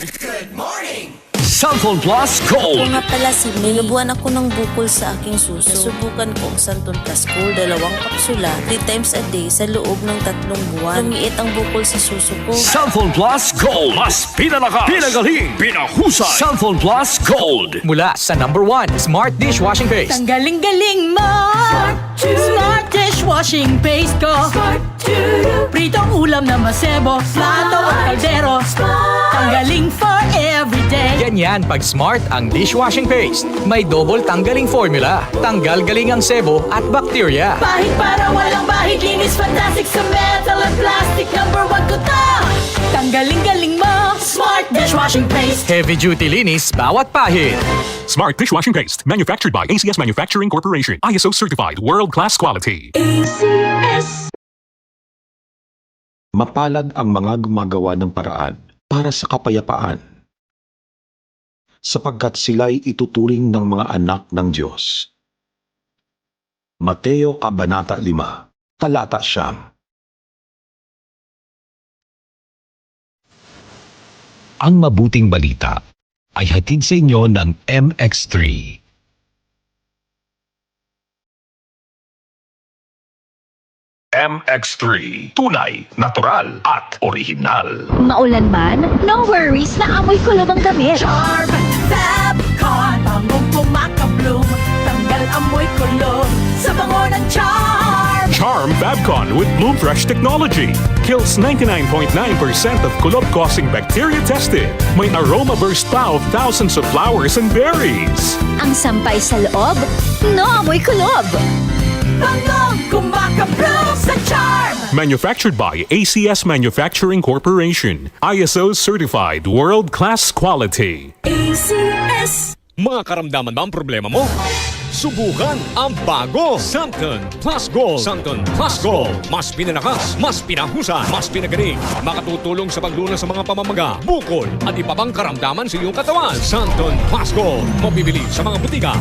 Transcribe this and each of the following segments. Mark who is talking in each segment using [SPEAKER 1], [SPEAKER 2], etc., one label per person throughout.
[SPEAKER 1] Good morning!
[SPEAKER 2] Santon Plus
[SPEAKER 3] Ako
[SPEAKER 2] Gold.
[SPEAKER 3] nga pala si May. Nabuhan ako ng bukol sa aking suso. Nasubukan ko ang Santon Plus Gold, 2 kapsula, 3 times a day sa loob ng 3 buwan. Lumiit ang bukol sa suso ko.
[SPEAKER 2] Santon Plus Gold. Mas pinalakas, pinagaling, pinahusay. Santon Plus Gold.
[SPEAKER 4] Mula sa #1 Smart Dishwashing Paste.
[SPEAKER 5] Ang galing-galing mo! Smart dishwashing paste ko! Pritong ulam na masebo, plato at kaldero. Tanggaling for everyday.
[SPEAKER 4] Ganyan pag Smart ang dishwashing paste. May double tanggaling formula. Tanggal galing ang sebo at bakterya.
[SPEAKER 5] Bahid para walang bahid, linis fantastic sa metal at plastic. #1 ko to! Tanggaling-galing mo! Smart dishwashing paste.
[SPEAKER 4] Heavy duty linis bawat pahid.
[SPEAKER 6] Smart Dishwashing Paste, manufactured by ACS Manufacturing Corporation. ISO certified, world-class quality.
[SPEAKER 7] Mapalad ang mga gumagawa ng paraan para sa kapayapaan, sapagkat sila'y ituturing ng mga anak ng Diyos. Mateo Kabanata 5, Talata 9. Ang mabuting balita ay hatid sa inyo ng MX3. MX3, tunay, natural at original.
[SPEAKER 8] Maulan man, no worries na amoy kulob ang damit.
[SPEAKER 5] Charm Fabcon, bangong kumakabloom. Tanggal amoy kulob sa bango ng Charm.
[SPEAKER 6] Charm Fabcon with Bloom Fresh technology. Kills 99.9% of kulob-causing bacteria tested. May aroma burst pa of thousands of flowers and berries.
[SPEAKER 8] Ang sampay sa loob, no amoy kulob.
[SPEAKER 5] Bangong kumakabloom sa Charm.
[SPEAKER 6] Manufactured by ACS Manufacturing Corporation. ISO certified, world-class quality.
[SPEAKER 5] ACS.
[SPEAKER 9] Mga karamdaman ba ang problema mo? Subukan ang bago Santon Plus Gold. Santon Plus Gold. Mas pinalakas, mas pinahusay, mas pinagaling. Makatutulong sa paglunas sa mga pamamaga, bukol at iba pang karamdaman sa iyong katawan. Santon Plus Gold. Mabibili sa mga butika.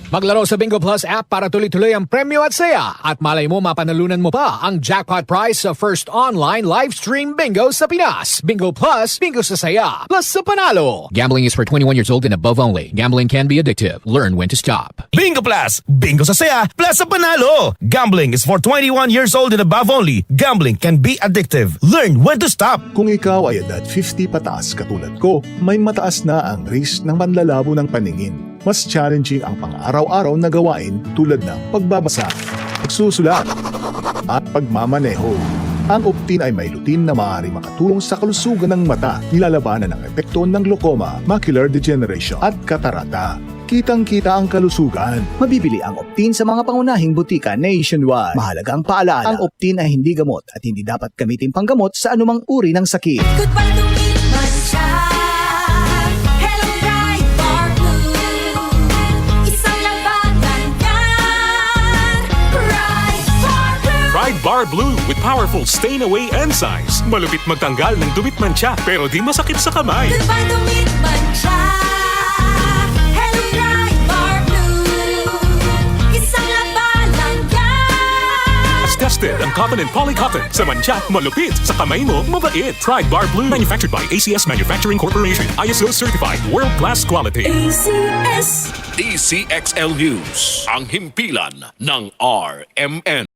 [SPEAKER 10] Maglaro sa Bingo Plus app para tuloy-tuloy ang premyo at saya. At malay mo mapanalunan mo pa ang jackpot prize sa first online live stream bingo sa Pinas. Bingo Plus, bingo sa saya, plus sa panalo. Gambling is for 21 years old and above only. Gambling can be addictive. Learn when to stop.
[SPEAKER 11] Bingo Plus! Bingo sa saya, plus sa panalo! Gambling is for 21 years old and above only. Gambling can be addictive. Learn when to stop!
[SPEAKER 12] Kung ikaw ay edad 50 pataas katulad ko, may mataas na ang risk ng panlalabo ng paningin. Mas challenging ang pang-araw-araw na gawain tulad ng pagbabasa, pagsusulat, at pagmamaneho. Ang Optin ay may lutin na maaari makatulong sa kalusugan ng mata, nilalabanan ang epekto ng glaucoma, macular degeneration at katarata. Kitang-kita ang kalusugan.
[SPEAKER 13] Mabibili ang Optin sa mga pangunahing butika nationwide. Mahalaga ang paalala, ang Optin ay hindi gamot at hindi dapat gamitin panggamot sa anumang uri ng sakit.
[SPEAKER 5] Goodbye to me, Mancha. Hello, bright bar blue. Isang labanan yan. Bright bar blue.
[SPEAKER 6] Pride Bar Blue with powerful stain-away enzymes. Malupit magtanggal ng dumit mancha pero di masakit sa kamay.
[SPEAKER 5] Goodbye to me, Mancha. Hello, bright bar blue. Isang labanan yan.
[SPEAKER 6] As tested ang cotton and polycotton. Sa mancha, malupit. Sa kamay mo, mabait. Pride Bar Blue, manufactured by ACS Manufacturing Corporation. ISO certified, world-class quality.
[SPEAKER 5] ACS.
[SPEAKER 2] DCXL News. Ang himpilan ng RMN.